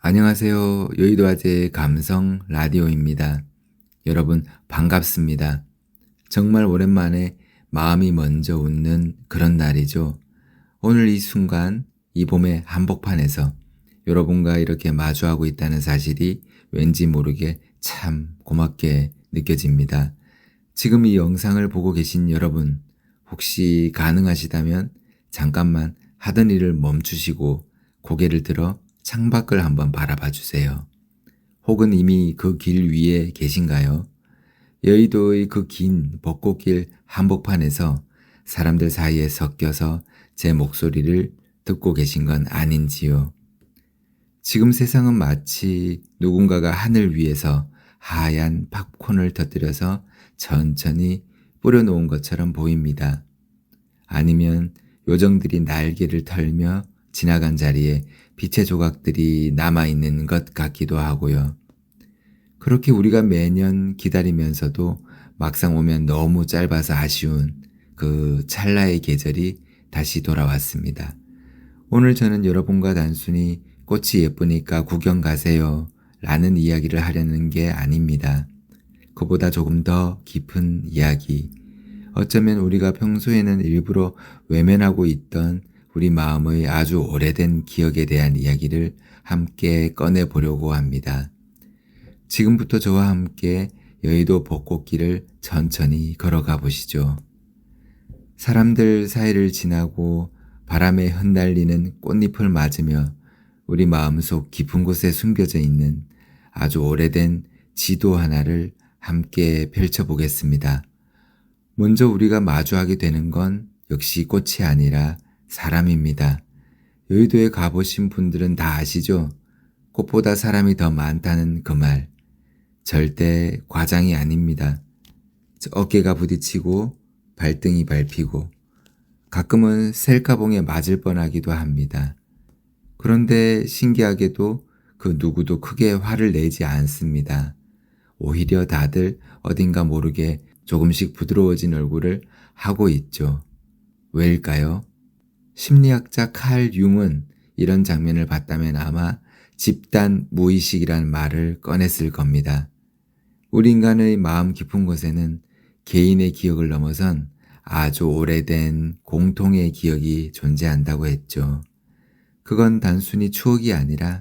안녕하세요. 여의도 아재의 감성 라디오입니다. 여러분 반갑습니다. 정말 오랜만에 마음이 먼저 웃는 그런 날이죠. 오늘 이 순간 이 봄의 한복판에서 여러분과 이렇게 마주하고 있다는 사실이 왠지 모르게 참 고맙게 느껴집니다. 지금 이 영상을 보고 계신 여러분, 혹시 가능하시다면 잠깐만 하던 일을 멈추시고 고개를 들어 창밖을 한번 바라봐 주세요. 혹은 이미 그 길 위에 계신가요? 여의도의 그 긴 벚꽃길 한복판에서 사람들 사이에 섞여서 제 목소리를 듣고 계신 건 아닌지요? 지금 세상은 마치 누군가가 하늘 위에서 하얀 팝콘을 터뜨려서 천천히 뿌려놓은 것처럼 보입니다. 아니면 요정들이 날개를 털며 지나간 자리에 빛의 조각들이 남아있는 것 같기도 하고요. 그렇게 우리가 매년 기다리면서도 막상 오면 너무 짧아서 아쉬운 그 찰나의 계절이 다시 돌아왔습니다. 오늘 저는 여러분과 단순히 꽃이 예쁘니까 구경 가세요 라는 이야기를 하려는 게 아닙니다. 그보다 조금 더 깊은 이야기, 어쩌면 우리가 평소에는 일부러 외면하고 있던 우리 마음의 아주 오래된 기억에 대한 이야기를 함께 꺼내보려고 합니다. 지금부터 저와 함께 여의도 벚꽃길을 천천히 걸어가 보시죠. 사람들 사이를 지나고 바람에 흩날리는 꽃잎을 맞으며 우리 마음속 깊은 곳에 숨겨져 있는 아주 오래된 지도 하나를 함께 펼쳐보겠습니다. 먼저 우리가 마주하게 되는 건 역시 꽃이 아니라 사람입니다. 여의도에 가보신 분들은 다 아시죠? 꽃보다 사람이 더 많다는 그 말. 절대 과장이 아닙니다. 어깨가 부딪히고 발등이 밟히고 가끔은 셀카봉에 맞을 뻔하기도 합니다. 그런데 신기하게도 그 누구도 크게 화를 내지 않습니다. 오히려 다들 어딘가 모르게 조금씩 부드러워진 얼굴을 하고 있죠. 왜일까요? 심리학자 칼 융은 이런 장면을 봤다면 아마 집단 무의식이란 말을 꺼냈을 겁니다. 우리 인간의 마음 깊은 곳에는 개인의 기억을 넘어선 아주 오래된 공통의 기억이 존재한다고 했죠. 그건 단순히 추억이 아니라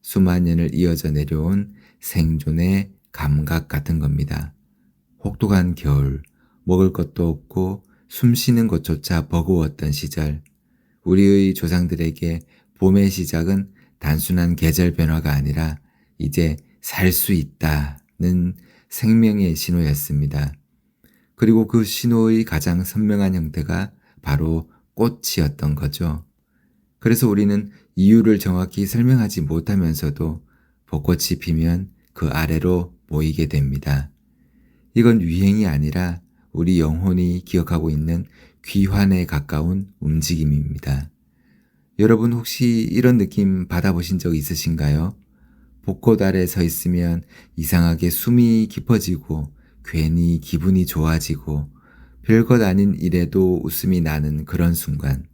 수만 년을 이어져 내려온 생존의 감각 같은 겁니다. 혹독한 겨울, 먹을 것도 없고 숨 쉬는 것조차 버거웠던 시절, 우리의 조상들에게 봄의 시작은 단순한 계절 변화가 아니라 이제 살 수 있다는 생명의 신호였습니다. 그리고 그 신호의 가장 선명한 형태가 바로 꽃이었던 거죠. 그래서 우리는 이유를 정확히 설명하지 못하면서도 벚꽃이 피면 그 아래로 모이게 됩니다. 이건 유행이 아니라 우리 영혼이 기억하고 있는 귀환에 가까운 움직임입니다. 여러분 혹시 이런 느낌 받아보신 적 있으신가요? 벚꽃 아래 서 있으면 이상하게 숨이 깊어지고 괜히 기분이 좋아지고 별것 아닌 일에도 웃음이 나는 그런 순간.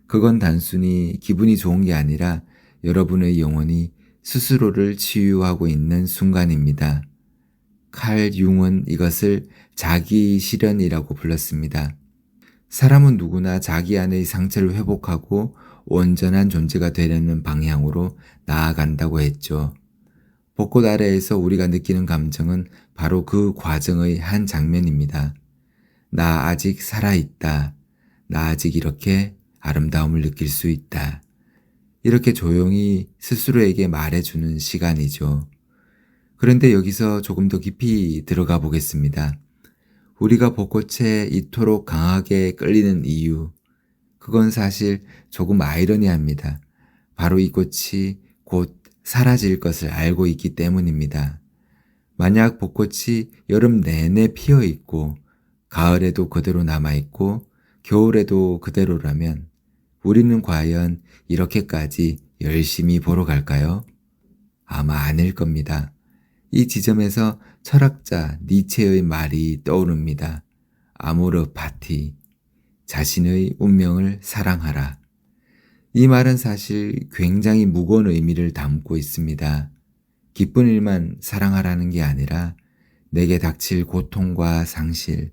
그건 단순히 기분이 좋은 게 아니라 여러분의 영혼이 스스로를 치유하고 있는 순간입니다. 칼 융은 이것을 자기 실현이라고 불렀습니다. 사람은 누구나 자기 안의 상처를 회복하고 온전한 존재가 되려는 방향으로 나아간다고 했죠. 벚꽃 아래에서 우리가 느끼는 감정은 바로 그 과정의 한 장면입니다. 나 아직 살아있다. 나 아직 이렇게 아름다움을 느낄 수 있다. 이렇게 조용히 스스로에게 말해주는 시간이죠. 그런데 여기서 조금 더 깊이 들어가 보겠습니다. 우리가 벚꽃에 이토록 강하게 끌리는 이유, 그건 사실 조금 아이러니합니다. 바로 이 꽃이 곧 사라질 것을 알고 있기 때문입니다. 만약 벚꽃이 여름 내내 피어 있고, 가을에도 그대로 남아있고, 겨울에도 그대로라면, 우리는 과연 이렇게까지 열심히 보러 갈까요? 아마 아닐 겁니다. 이 지점에서 철학자 니체의 말이 떠오릅니다. 아모르 파티, 자신의 운명을 사랑하라. 이 말은 사실 굉장히 무거운 의미를 담고 있습니다. 기쁜 일만 사랑하라는 게 아니라 내게 닥칠 고통과 상실,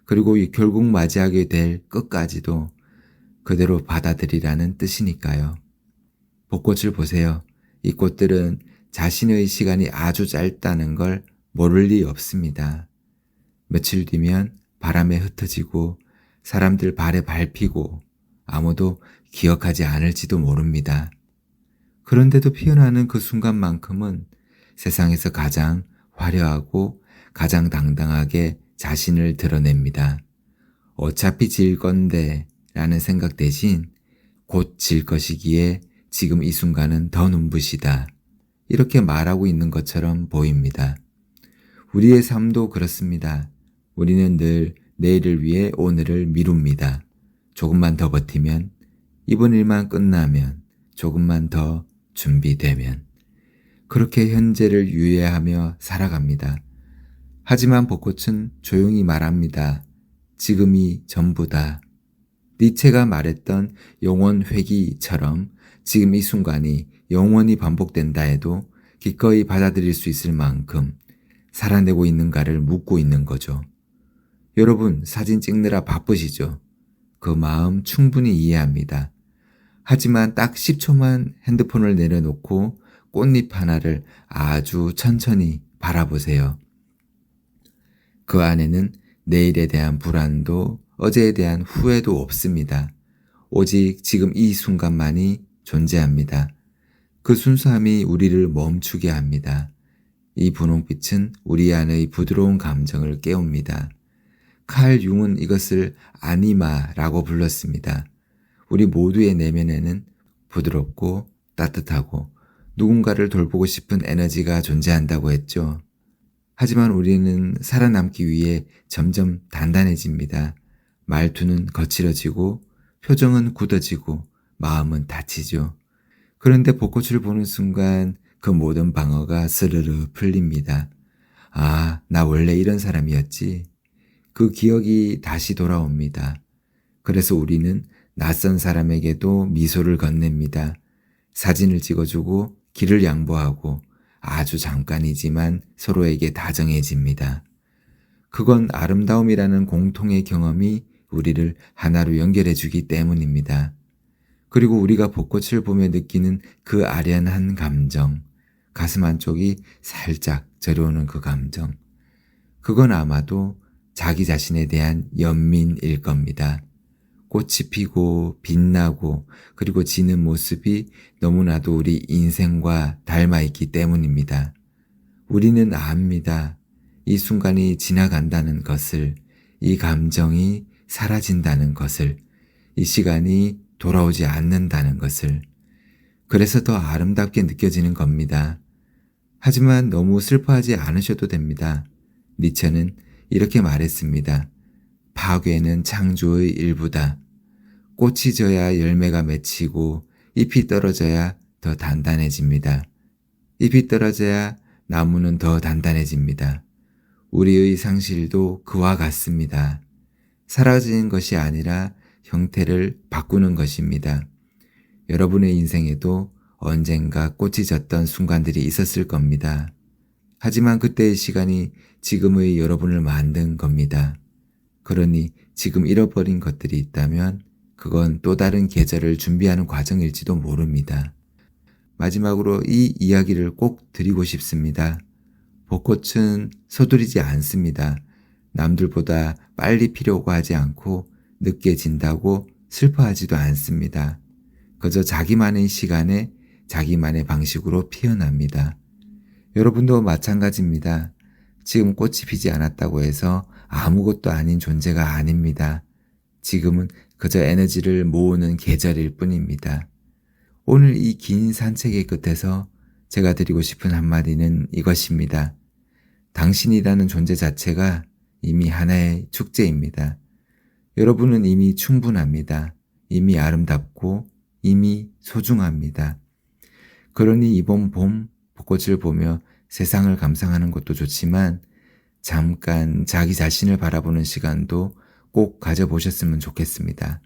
그리고 결국 맞이하게 될 끝까지도 그대로 받아들이라는 뜻이니까요. 벚꽃을 보세요. 이 꽃들은 자신의 시간이 아주 짧다는 걸 모를 리 없습니다. 며칠 뒤면 바람에 흩어지고 사람들 발에 밟히고 아무도 기억하지 않을지도 모릅니다. 그런데도 피어나는 그 순간만큼은 세상에서 가장 화려하고 가장 당당하게 자신을 드러냅니다. 어차피 질 건데 라는 생각 대신 곧 질 것이기에 지금 이 순간은 더 눈부시다. 이렇게 말하고 있는 것처럼 보입니다. 우리의 삶도 그렇습니다. 우리는 늘 내일을 위해 오늘을 미룹니다. 조금만 더 버티면, 이번 일만 끝나면, 조금만 더 준비되면. 그렇게 현재를 유예하며 살아갑니다. 하지만 벚꽃은 조용히 말합니다. 지금이 전부다. 니체가 말했던 영원 회귀처럼 지금 이 순간이 영원히 반복된다 해도 기꺼이 받아들일 수 있을 만큼 살아내고 있는가를 묻고 있는 거죠. 여러분, 사진 찍느라 바쁘시죠? 그 마음 충분히 이해합니다. 하지만 딱 10초만 핸드폰을 내려놓고 꽃잎 하나를 아주 천천히 바라보세요. 그 안에는 내일에 대한 불안도 어제에 대한 후회도 없습니다. 오직 지금 이 순간만이 존재합니다. 그 순수함이 우리를 멈추게 합니다. 이 분홍빛은 우리 안의 부드러운 감정을 깨웁니다. 칼 융은 이것을 아니마라고 불렀습니다. 우리 모두의 내면에는 부드럽고 따뜻하고 누군가를 돌보고 싶은 에너지가 존재한다고 했죠. 하지만 우리는 살아남기 위해 점점 단단해집니다. 말투는 거칠어지고 표정은 굳어지고 마음은 다치죠. 그런데 벚꽃을 보는 순간 그 모든 방어가 스르르 풀립니다. 아, 나 원래 이런 사람이었지. 그 기억이 다시 돌아옵니다. 그래서 우리는 낯선 사람에게도 미소를 건넵니다. 사진을 찍어주고 길을 양보하고 아주 잠깐이지만 서로에게 다정해집니다. 그건 아름다움이라는 공통의 경험이 우리를 하나로 연결해주기 때문입니다. 그리고 우리가 벚꽃을 보며 느끼는 그 아련한 감정, 가슴 한쪽이 살짝 저려오는 그 감정, 그건 아마도 자기 자신에 대한 연민일 겁니다. 꽃이 피고 빛나고 그리고 지는 모습이 너무나도 우리 인생과 닮아있기 때문입니다. 우리는 압니다. 이 순간이 지나간다는 것을, 이 감정이 사라진다는 것을, 이 시간이 돌아오지 않는다는 것을. 그래서 더 아름답게 느껴지는 겁니다. 하지만 너무 슬퍼하지 않으셔도 됩니다. 니체는 이렇게 말했습니다. 파괴는 창조의 일부다. 꽃이 져야 열매가 맺히고 잎이 떨어져야 더 단단해집니다. 잎이 떨어져야 나무는 더 단단해집니다. 우리의 상실도 그와 같습니다. 사라지는 것이 아니라 형태를 바꾸는 것입니다. 여러분의 인생에도 언젠가 꽃이 졌던 순간들이 있었을 겁니다. 하지만 그때의 시간이 지금의 여러분을 만든 겁니다. 그러니 지금 잃어버린 것들이 있다면 그건 또 다른 계절을 준비하는 과정일지도 모릅니다. 마지막으로 이 이야기를 꼭 드리고 싶습니다. 벚꽃은 서두르지 않습니다. 남들보다 빨리 피려고 하지 않고 늦게 진다고 슬퍼하지도 않습니다. 그저 자기만의 시간에 자기만의 방식으로 피어납니다. 여러분도 마찬가지입니다. 지금 꽃이 피지 않았다고 해서 아무것도 아닌 존재가 아닙니다. 지금은 그저 에너지를 모으는 계절일 뿐입니다. 오늘 이 긴 산책의 끝에서 제가 드리고 싶은 한마디는 이것입니다. 당신이라는 존재 자체가 이미 하나의 축제입니다. 여러분은 이미 충분합니다. 이미 아름답고 이미 소중합니다. 그러니 이번 봄 벚꽃을 보며 세상을 감상하는 것도 좋지만 잠깐 자기 자신을 바라보는 시간도 꼭 가져보셨으면 좋겠습니다.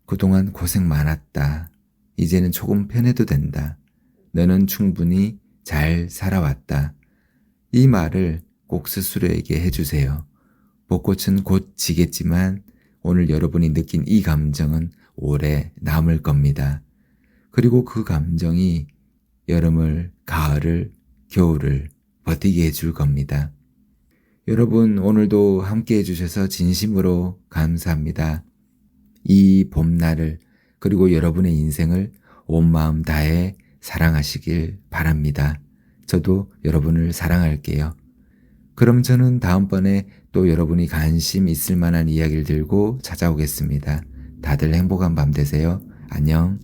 그동안 고생 많았다. 이제는 조금 편해도 된다. 너는 충분히 잘 살아왔다. 이 말을 꼭 스스로에게 해주세요. 벚꽃은 곧 지겠지만 오늘 여러분이 느낀 이 감정은 오래 남을 겁니다. 그리고 그 감정이 여름을, 가을을, 겨울을 버티게 해줄 겁니다. 여러분, 오늘도 함께 해주셔서 진심으로 감사합니다. 이 봄날을 그리고 여러분의 인생을 온 마음 다해 사랑하시길 바랍니다. 저도 여러분을 사랑할게요. 그럼 저는 다음번에 또 여러분이 관심 있을 만한 이야기를 들고 찾아오겠습니다. 다들 행복한 밤 되세요. 안녕.